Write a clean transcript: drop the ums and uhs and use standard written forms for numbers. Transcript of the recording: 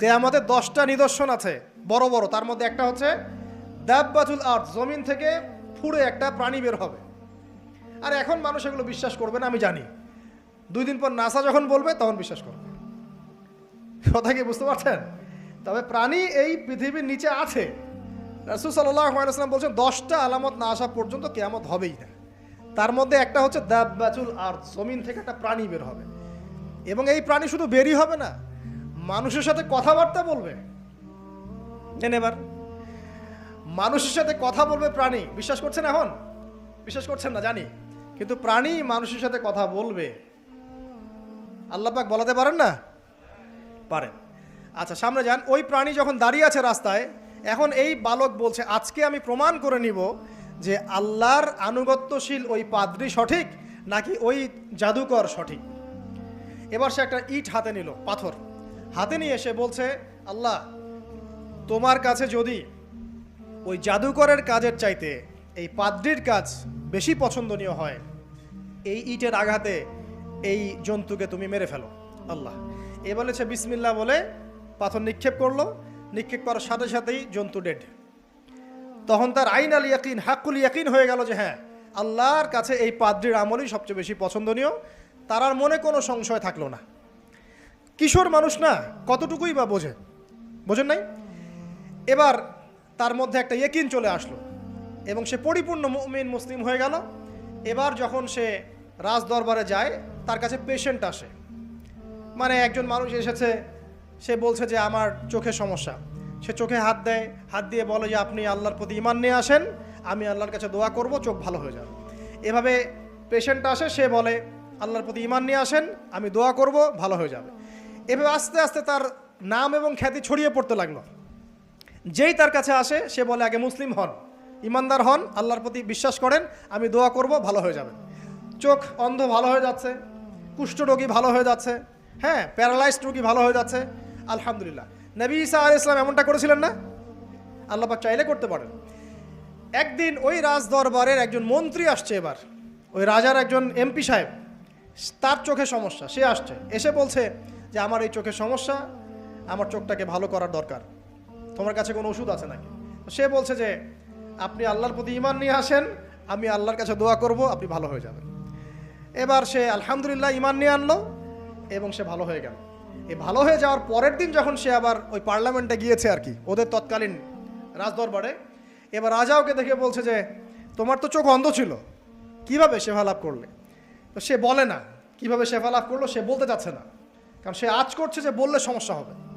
কিয়ামতের 10টা নিদর্শন আছে বড় বড়, তার মধ্যে একটা হচ্ছে দাব্বাতুল আরদ, জমিন থেকে ফুঁড়ে একটা প্রাণী বের হবে। আর এখন মানুষ এগুলো বিশ্বাস করবে না আমি জানি, 2 দিন পর নাসা যখন বলবে তখন বিশ্বাস করবে। কথা কি বুঝতে পারছেন? তবে প্রাণী এই পৃথিবীর নিচে আছে। রাসূল সাল্লাল্লাহু আলাইহি ওয়াসাল্লাম বলছেন 10টা আলামত না আসা পর্যন্ত কিয়ামত হবেই না। তার মধ্যে একটা হচ্ছে দাব্বাতুল আরদ, জমিন থেকে একটা প্রাণী বের হবে, এবং এই প্রাণী শুধু বেরই হবে না, মানুষের সাথে কথাবার্তা বলবে। এবার মানুষের সাথে কথা বলবে প্রাণী। বিশ্বাস করছেন? এখন বিশ্বাস করছেন না জানি, কিন্তু প্রাণী মানুষের সাথে কথা বলবে। আল্লাহ পাক বলাতে পারেন না? পারেন। আচ্ছা, সামনে যান। ওই প্রাণী যখন দাঁড়িয়ে আছে রাস্তায়, এখন এই বালক বলছে আজকে আমি প্রমাণ করে নিব যে আল্লাহর আনুগত্যশীল ওই পাদ্রী সঠিক নাকি ওই জাদুকর সঠিক। এবার সে একটা ইট হাতে নিল, পাথর হাতে নিয়ে এসে বলছে, আল্লাহ তোমার কাছে যদি ওই জাদুকরের কাজের চাইতে এই পাদ্রীর কাজ বেশি পছন্দনীয় হয়, এই ইটের আঘাতে এই জন্তুকে তুমি মেরে ফেলো আল্লাহ। এ বলেছে বিসমিল্লাহ বলে পাথর নিক্ষেপ করলো, নিক্ষেপ করার সাথে সাথেই জন্তু ডেড। তখন তার আইন আল ইয়াকিন, হাক্কুল ইয়াকিন হয়ে গেল যে হ্যাঁ, আল্লাহর কাছে এই পাদ্রীর আমলই সবচেয়ে বেশি পছন্দনীয়। তার আর মনে কোনো সংশয় থাকলো না। কিশোর মানুষ না, কতটুকুই বা বোঝেন নাই? এবার তার মধ্যে একটা ইয়াকিন চলে আসলো এবং সে পরিপূর্ণ মুমিন মুসলিম হয়ে গেল। এবার যখন সে রাজ দরবারে যায়, তার কাছে পেশেন্ট আসে, মানে একজন মানুষ এসেছে, সে বলছে যে আমার চোখে সমস্যা। সে চোখে হাত দেয়, হাত দিয়ে বলে যে আপনি আল্লাহর প্রতি ঈমান নিয়ে আসেন, আমি আল্লাহর কাছে দোয়া করব, চোখ ভালো হয়ে যাবে। এভাবে পেশেন্ট আসে, সে বলে আল্লাহর প্রতি ঈমান নিয়ে আসেন, আমি দোয়া করব, ভালো হয়ে যাবে। এভাবে আস্তে আস্তে তার নাম এবং খ্যাতি ছড়িয়ে পড়তে লাগলো। যেই তার কাছে আসে সে বলে আগে মুসলিম হন, ইমানদার হন, আল্লাহর প্রতি বিশ্বাস করেন, আমি দোয়া করব, ভালো হয়ে যাবে। চোখ অন্ধ ভালো হয়ে যাচ্ছে, কুষ্ঠরোগী ভালো হয়ে যাচ্ছে, হ্যাঁ, প্যারালাইজড রোগী ভালো হয়ে যাচ্ছে। আলহামদুলিল্লাহ। নবী ঈসা আলাইহিস সালাম এমনটা করেছিলেন না? আল্লাহ পাক চাইলে করতে পারেন। একদিন ওই রাজ দরবারের একজন মন্ত্রী আসছে, এবার ওই রাজার একজন এমপি সাহেব, তার চোখে সমস্যা, সে আসছে, এসে বলছে যে আমার এই চোখে সমস্যা, আমার চোখটাকে ভালো করার দরকার, তোমার কাছে কোনো ওষুধ আছে নাকি? সে বলছে যে আপনি আল্লাহর প্রতি ঈমান নিয়ে আসেন, আমি আল্লাহর কাছে দোয়া করব, আপনি ভালো হয়ে যাবেন। এবার সে আলহামদুলিল্লাহ ঈমান নিয়ে আনলো এবং সে ভালো হয়ে গেল। এই ভালো হয়ে যাওয়ার পরের দিন যখন সে আবার ওই পার্লামেন্টে গিয়েছে আর কি, ওদের তৎকালীন রাজদরবারে, এবার রাজা ওকে দেখে বলছে যে তোমার তো চোখ অন্ধ ছিল, কিভাবে শেফা লাভ করলে? তো সে বলে না কিভাবে শেফা লাভ করলো, সে বলতে চাচ্ছে না, কারণ সে আঁচ করছে যে বললে সমস্যা হবে।